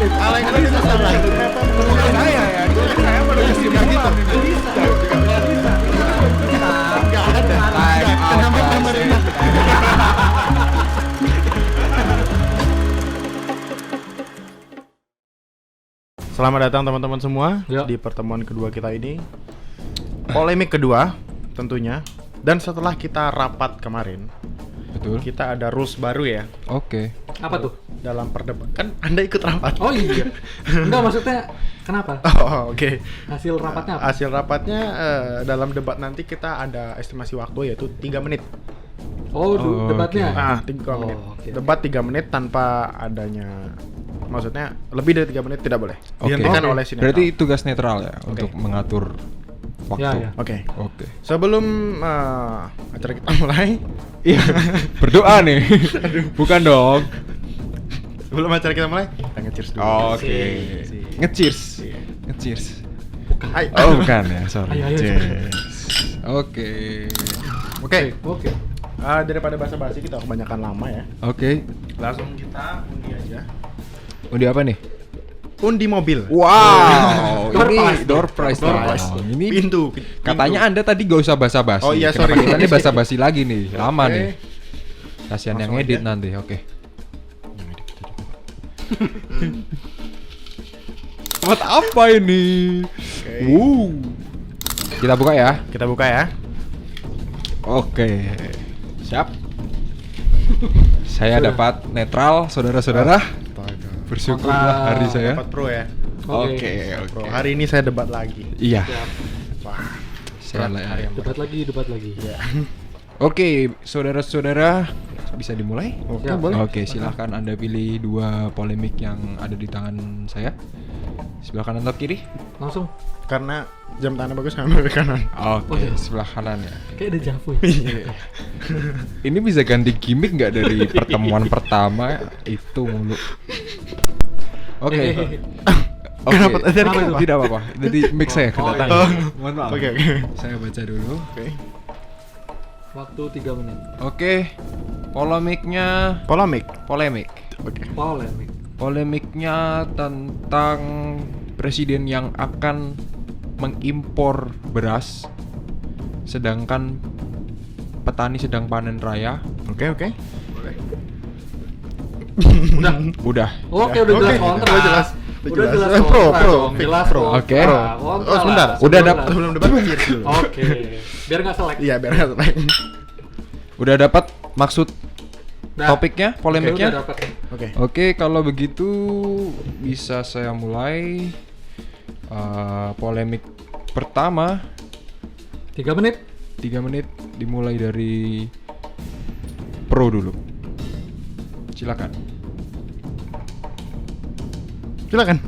kemarin. Yang kemarin itu salah. Ternyata menurut saya ya, saya menurut Nggak gitu. bisa. Nggak ada. Kenapa pemerintah? Selamat datang teman-teman semua di pertemuan kedua kita ini. Polemik kedua tentunya. Dan setelah kita rapat kemarin, Betul. kita ada rules baru ya Oke. Apa tuh? dalam perdebatan. Kan Anda ikut rapat. Oh iya. Enggak, maksudnya kenapa? Oh, oke. Hasil rapatnya apa? Hasil rapatnya dalam debat nanti kita ada estimasi waktu yaitu 3 menit. Oh, Oh, debatnya. 3 menit. oke. Debat 3 menit tanpa adanya, maksudnya lebih dari 3 menit tidak boleh. Oke. Dihentikan Oke. oleh sinetron. Berarti tugas netral ya Oke. untuk mengatur waktu. Ya. Oke. Oke. Sebelum acara kita mulai, Iya. Berdoa nih. Bukan dong. sebelum acara kita mulai, kita nge-cheers dulu. Oke. Si. Nge-cheers. Iya. Nge-cheers. Hai. Oh, bukan ya, sorry. Ayo, Cheers. Oke. Oke. Oke. Daripada basa-basi kita kebanyakan lama ya. Oke. Langsung kita undi aja. Undi apa nih? Undi mobil. Wow, Door ini prize. door prize. Door dong. prize. Ini Pintu. katanya Anda tadi gak usah basa-basi. Oh iya, Kenapa sorry. kita nih basa-basi lagi nih? Lama Oke. nih. Kasihan yang Langsung edit aja. nanti. Oke. Buat apa ini? Oke. Kita buka ya. Kita buka ya. Oke. Siap. Saya dapat netral, saudara-saudara. Bersyukurlah hari saya. Dapat pro ya. Oke, Pro. oke. Hari ini saya debat lagi. Iya. Siap. Wah. Saya berat hari yang berat. Debat lagi. Ya. Oke, saudara-saudara, bisa dimulai? Oke, Siap. boleh. Oke, silahkan Anda pilih 2 polemik yang ada di tangan saya. Sebelah kanan atau kiri? Langsung. Karena jam tangan bagus sama ke kanan. Oh, Oke, iya. sebelah kanan ya. Kayak ada javu. Iya. Ini bisa ganti gimmick nggak dari pertemuan pertama itu mulu? Oke. Oke. Kenapa tadi Kenapa kenapa? Tidak apa-apa. Jadi mic saya kena Oh, tangan. iya. Mohon maaf. Oke. Saya baca dulu. Oke. Waktu 3 menit. Oke. Polemiknya Polemik. Oke. Polemik. Polemiknya tentang presiden yang akan mengimpor beras sedangkan petani sedang panen raya. Oke. Boleh. Udah. Oke, udah jelas Oke, kontra. udah jelas. Udah jelas Pro, kontra pro, dong, fix, jelas pro. kontra. Oke. Kontra Oh, sebentar. lah, Udah sebentar. Sebelum debat cheers dulu. Oke. Biar nggak selek. Iya, biar nggak selek. Udah dapat maksud Dah. topiknya, Oke, polemiknya? udah dapet. Oke. Oke, kalau begitu bisa saya mulai. Polemik pertama 3 menit. 3 menit dimulai dari pro dulu. Silakan. Silakan.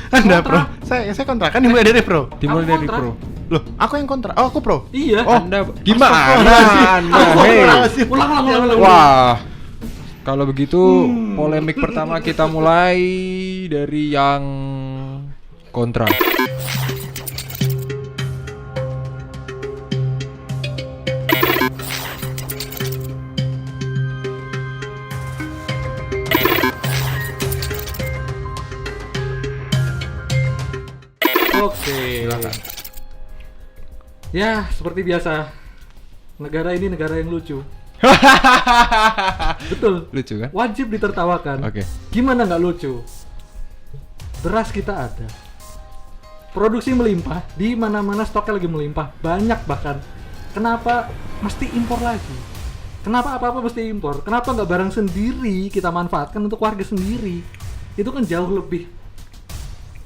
Anda Kontra. pro. Saya kontra kan dimulai dari pro. Dimulai Aku dari kontra. pro. Loh, aku yang kontra. Oh, aku pro. Iya. Oh. Anda gimana? Anda? Aku Hei. kontra. Ulang. Wah. Kalau begitu polemik pertama kita mulai dari yang kontra. Oke. Ya, seperti biasa. Negara ini negara yang lucu. Betul. Lucu kan? Wajib ditertawakan. Oke. Gimana nggak lucu? Beras kita ada. Produksi melimpah, di mana-mana stoknya lagi melimpah, banyak bahkan. Kenapa mesti impor lagi? Kenapa apa-apa mesti impor? Kenapa nggak barang sendiri kita manfaatkan untuk warga sendiri? Itu kan jauh lebih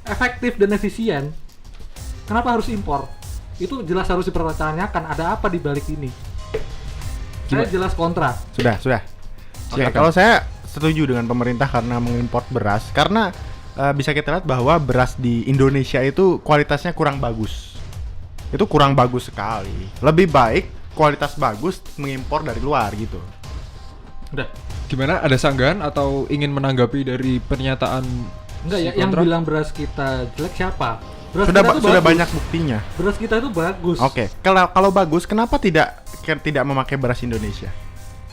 efektif dan efisien. Kenapa harus impor? Itu jelas harus dipertanyakan, ada apa di balik ini. Saya jelas kontra. Sudah. Oke, Silakan. kalau saya setuju dengan pemerintah karena mengimpor beras karena bisa kita lihat bahwa beras di Indonesia itu kualitasnya kurang bagus. Itu kurang bagus sekali. Lebih baik kualitas bagus mengimpor dari luar gitu. Udah. Gimana? Ada sanggahan atau ingin menanggapi dari pernyataan Enggak ya, si yang kontra? bilang beras kita jelek siapa? Beras Sudah kita tuh sudah bagus. banyak buktinya. Beras kita itu bagus. Oke, kalau bagus kenapa tidak memakai beras Indonesia?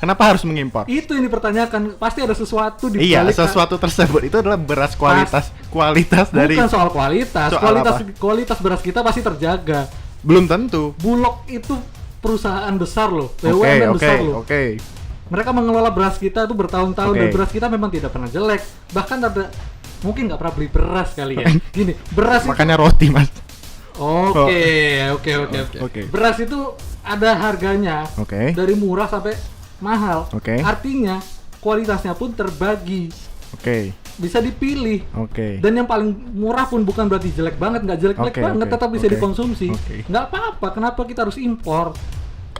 Kenapa harus mengimpor? Itu yang dipertanyakan. Pasti ada sesuatu di Iya, balik sesuatu tersebut itu adalah beras kualitas dari bukan soal kualitas. Soal Kualitas beras kita pasti terjaga. belum tentu. Bulog itu perusahaan besar loh, Oke, BUMN oke, besar loh. oke. Mereka mengelola beras kita tuh bertahun-tahun Oke. dan beras kita memang tidak pernah jelek. Bahkan ada mungkin nggak pernah beli beras kali ya. Gini, beras itu Makanya roti, Mas. Oke. Beras itu ada harganya Oke. dari murah sampai mahal. Oke. Artinya kualitasnya pun terbagi, Oke. bisa dipilih. Oke. Dan yang paling murah pun bukan berarti jelek banget, nggak jelek-jelek Oke, banget, oke, tetap bisa oke, dikonsumsi. oke. Nggak apa-apa, kenapa kita harus impor?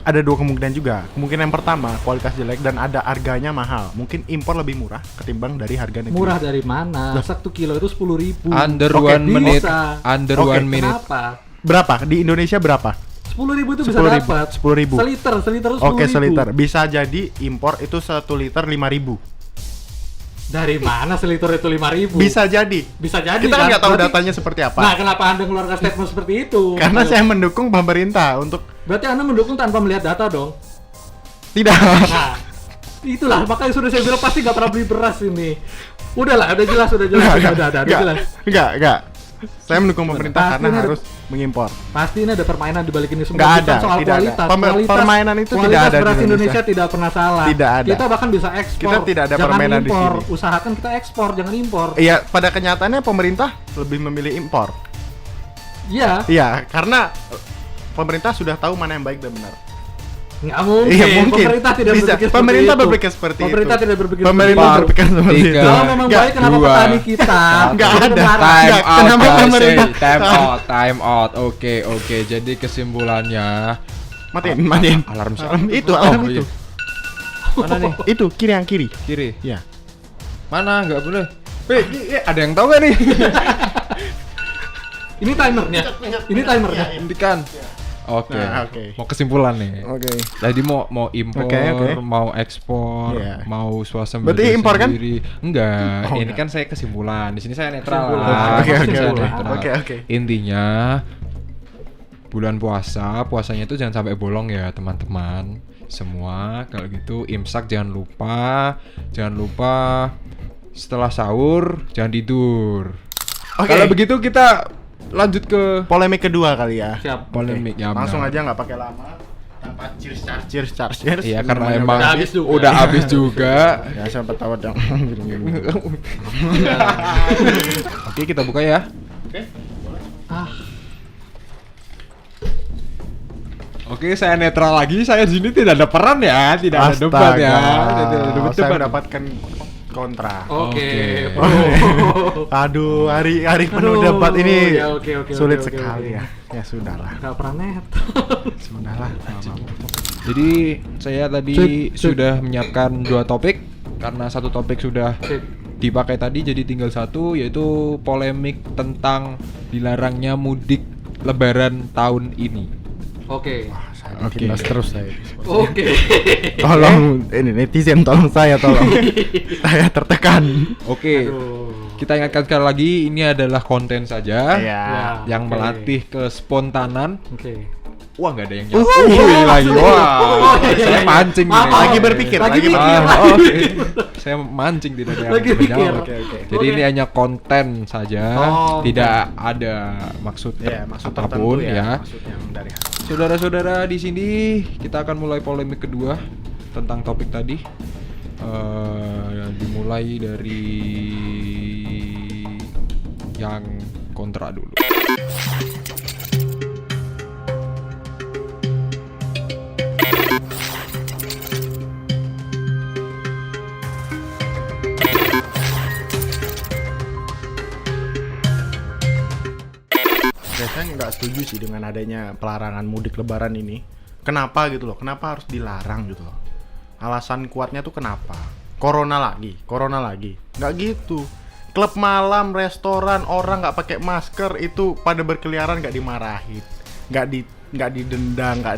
Ada dua kemungkinan juga. Kemungkinan yang pertama, kualitas jelek dan ada harganya mahal. Mungkin impor lebih murah ketimbang dari harga negeri. Murah dari mana? 1 kilo itu 10.000. Under Oke, 1 minute. bisa. Under Oke, 1 minute. Kenapa? Berapa? Di Indonesia berapa? 10.000 itu bisa 10.000. dapat. 10.000. Seliter itu 10.000. Oke, seliter. Bisa jadi impor itu 1 liter 5.000. Dari mana seliter itu 5.000? Bisa jadi. Bisa jadi. Kita kan nggak tahu Berarti- datanya seperti apa. Nah, kenapa Anda mengeluarkan statement seperti itu? Karena Ayo. saya mendukung pemerintah untuk Berarti Anda mendukung tanpa melihat data dong. tidak. Nah, itulah makanya sudah saya bilang pasti nggak pernah beli beras ini. Udahlah, udah jelas, udah jelas. Enggak. Saya mendukung pemerintah Pasti karena ada- harus mengimpor. Pasti ini ada permainan di balik ini semua. Nggak Bukan ada, soal tidak ada. kualitas. Permainan itu kualitas tidak ada di beras Indonesia. Indonesia tidak pernah salah. Tidak ada. Kita bahkan bisa ekspor. Kita tidak ada jangan permainan di impor. sini. Usahakan kita ekspor, jangan impor. Iya, pada kenyataannya pemerintah lebih memilih impor. Iya, Iya, karena pemerintah sudah tahu mana yang baik dan benar. nggak mungkin. Iya, mungkin. Pemerintah tidak Bisa. berpikir seperti Pemerintah itu. berpikir seperti Pemerintah itu. tidak berpikir Pemerintah seperti itu. berpikir seperti Tiga. itu. Kalau memang Nggak, baik, kenapa dua. petani kita? Nggak Itu ada. marah. Time Nggak, out, kenapa guys. pemerintah- Time out. Oke. Jadi kesimpulannya Matiin. alarm saya. Alarm Oh, itu. iya. Mana nih? Itu kiri yang kiri. Kiri. Iya. Mana? Nggak boleh. Ada yang tahu nggak nih? Ini timernya. Ini timernya. Hentikan. Oke. Nah, oke. Mau kesimpulan nih. Oke. Jadi mau impor, Oke. mau ekspor, Iya. mau swasembada Berarti impor kan? sendiri. Enggak, Oh, ini enggak. kan saya kesimpulan. Di sini saya netral Kesimpulan. lah. Oke, Di sini oke, saya oke. netral. Oke. Intinya bulan puasanya itu jangan sampai bolong ya, teman-teman. Semua kalau gitu imsak jangan lupa setelah sahur jangan tidur. Oke. Kalau begitu kita lanjut ke Polemik kedua kali ya. Siap. polemik ya. Langsung benar. aja nggak pakai lama. Tanpa cheers. Iya, karena Semuanya emang udah habis juga. udah habis juga. Ya siapa tahu dong. Oke, kita buka ya. Ah, Oke, saya netral lagi. Saya di sini tidak ada peran ya, tidak ada debat ya. Tidak ada Saya debat. mendapatkan kontra. oke. Oke. Oh. Aduh, hari penuh Aduh, debat ini ya, oke, sulit oke, sekali oke. ya. Ya sudahlah. Nggak pernah net. Sudahlah. Jadi saya tadi Cek. sudah menyiapkan 2 topik karena satu topik sudah Sip. dipakai tadi, jadi tinggal satu, yaitu polemik tentang dilarangnya mudik Lebaran tahun ini. Oke. Saya Oke. bikin terus saya. Oke. Tolong ini netizen tolong saya tolong. Saya tertekan. Oke, Aduh. kita ingatkan sekali lagi, ini adalah konten saja Ya. yang Oke. melatih kespontanan. Oke. Wah, nggak ada yang nyambung lagi. Wah, saya mancing Maaf, ini. Lagi berpikir, lagi mikir, berpikir. lagi Oke. mikir. Saya mancing tidak ada yang Lagi mikir. menjawab. Oke. Jadi Oke. ini hanya konten saja, Oh, tidak ada maksud Ya, maksud apapun tertentu ya. Maksud yang dari hati. Saudara-saudara, di sini kita akan mulai polemik kedua tentang topik tadi. Dimulai dari yang kontra dulu. Saya nggak setuju sih dengan adanya pelarangan mudik lebaran ini. Kenapa gitu loh? Kenapa harus dilarang gitu loh? Alasan kuatnya tuh kenapa? Corona lagi. Nggak gitu. Klub malam, restoran, orang nggak pakai masker itu pada berkeliaran nggak dimarahin, nggak didenda, nggak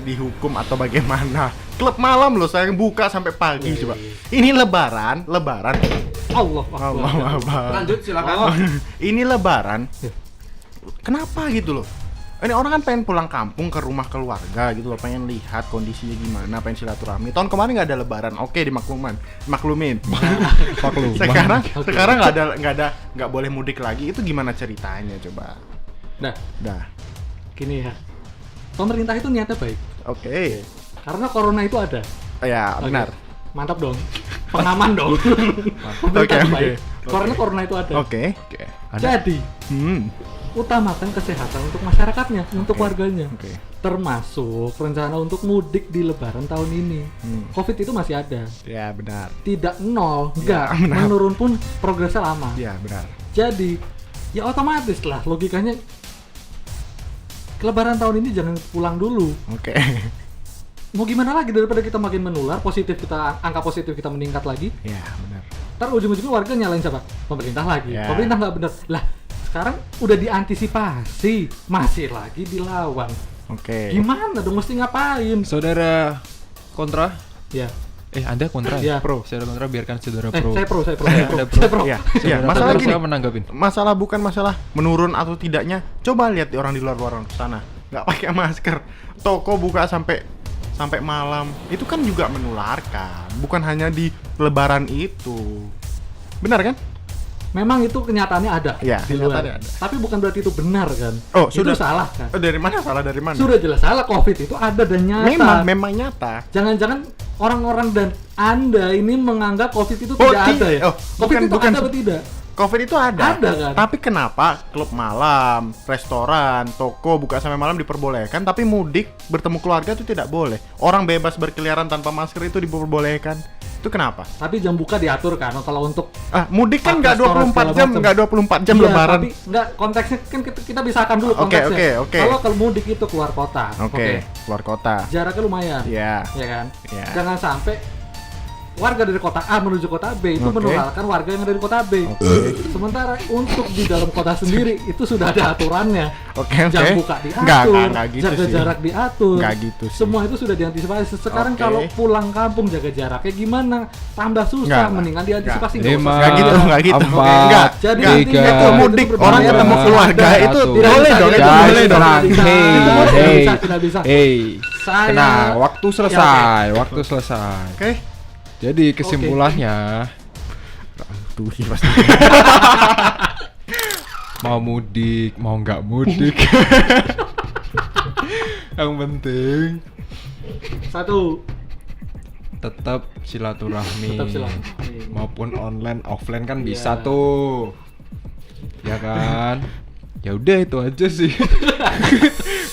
dihukum atau bagaimana. Klub malam loh saya buka sampai pagi coba. Ini lebaran. Allah Allah Akbar. Lanjut silakan. Ini lebaran. Kenapa gitu loh? Ini orang kan pengen pulang kampung ke rumah keluarga gitu loh, pengen lihat kondisinya gimana, pengen silaturahmi. Tahun kemarin nggak ada lebaran, oke maklumin. Sekarang nggak boleh mudik lagi. Itu gimana ceritanya coba? Nah, Dah. gini ya. Pemerintah itu niatnya baik. Oke. Karena corona itu ada. Ya, Oke. benar. Mantap dong. Pengaman dong. Oke, Pemerintah oke. baik. Karena corona itu ada. Oke. Jadi, utamakan kesehatan untuk masyarakatnya, untuk warganya. Oke. Termasuk rencana untuk mudik di lebaran tahun ini. Covid itu masih ada. Ya, benar. Tidak nol, enggak. Ya, benar. Menurun pun progresnya lama. Ya, benar. Jadi, ya otomatis lah logikanya lebaran tahun ini jangan pulang dulu. Oke. Mau gimana lagi daripada kita makin menular, angka positif kita meningkat lagi. Ya, benar. Ntar ujung-ujungnya warga nyalain siapa? Pemerintah lagi. Ya. Pemerintah nggak bener. Lah, sekarang udah diantisipasi, masih lagi dilawan. Oke. Gimana dong? Mesti ngapain? Saudara kontra? Ya, Anda kontra? Ya. Pro. Saudara kontra biarkan saudara pro. saya pro. Anda pro. Saya pro. Ya, Saudara masalah pro, gini. saya menanggapin. Masalah bukan masalah menurun atau tidaknya. Coba lihat di orang di luar sana, nggak pakai masker, toko buka sampai malam. Itu kan juga menularkan, bukan hanya di lebaran itu. Benar kan? Memang itu kenyataannya ada Ya, di luar. kenyataannya ada. Tapi bukan berarti itu benar kan? Oh, itu sudah. salah kan? Dari mana salah dari mana? Sudah jelas salah. Covid itu ada dan nyata. Memang nyata. Jangan-jangan orang-orang dan Anda ini menganggap Covid itu Oh, tidak ada ya? oh, Covid itu bukan. ada atau tidak? Covid itu ada. Ada kan? Tapi kenapa klub malam, restoran, toko buka sampai malam diperbolehkan, tapi mudik bertemu keluarga itu tidak boleh. Orang bebas berkeliaran tanpa masker itu diperbolehkan. Itu kenapa? Tapi jam buka diatur kan? Kalau untuk Mudik kan nggak restoran 24 segala jam, macam. nggak 24 jam Iya, lebaran. Tapi nggak, konteksnya kan kita bisakan dulu Oke, konteksnya. oke. Kalau mudik itu keluar kota, Oke, keluar kota. jaraknya lumayan, Iya. ya kan? Iya. Jangan sampai warga dari kota A menuju kota B itu Oke. menularkan warga yang dari kota B. Oke. Sementara untuk di dalam kota sendiri itu sudah ada aturannya. Oke. Jam buka diatur, Nggak gitu jaga sih. jarak diatur. Nggak gitu sih. Semua itu sudah diantisipasi. Sekarang Oke. kalau pulang kampung jaga jaraknya gimana? Tambah susah, Nggak. mendingan diantisipasi. Nggak. nggak usah. Nggak gitu, nggak gitu. Empat, Nggak. Jadi Nggak. intinya tiga, Itu mudik, itu orang berbahaya. ketemu keluarga Ada itu satu. Tidak boleh bisa, dong, itu tidak boleh bisa, dong. tidak bisa. Hey, Tidak hey. bisa, tidak bisa. Hey, Saya- tenang, waktu selesai, waktu selesai. Oke. Jadi kesimpulannya, Tuh sih pasti. mau mudik, mau nggak mudik, yang penting Satu, tetap silaturahmi. tetap silaturahmi. Maupun online, offline kan Iya. bisa tuh, ya kan? Ya udah itu aja sih.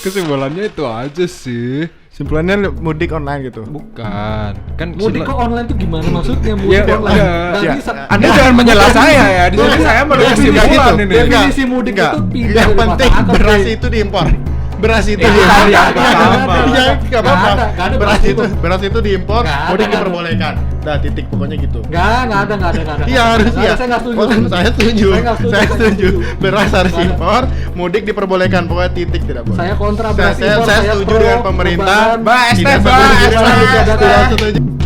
Kesimpulannya itu aja sih. Simpulannya mudik online gitu. Bukan, kan Mudik kok online tuh gimana maksudnya? Mudik Ya, online. ya, Nggak ya. bisa. Anda jangan menyela saya ya. Di sini saya baru Definisi- kesimpulan gitu. ini. Definisi mudik Enggak. itu pindah Yang dari penting kota A ke B. beras itu diimpor. Beras itu Ya, diimpor. ya, nggak apa-apa. Ya, nggak apa-apa. Nggak ada Beras beras itu itu. beras itu diimpor, Nggak ada, mudik nggak ada. diperbolehkan. Dah titik pokoknya gitu. Nggak ada. Iya harus Nggak ya. ada, saya nggak setuju. Oh, saya setuju. Saya nggak setuju. Saya setuju. Beras harus Nggak ada. impor, mudik diperbolehkan. Pokoknya titik tidak boleh. Saya kontra beras Saya impor, setuju pro dengan pemerintah. lebaran. Mbak, Tidak Estef, setuju Mbak, dengan- Estef. tidak setuju.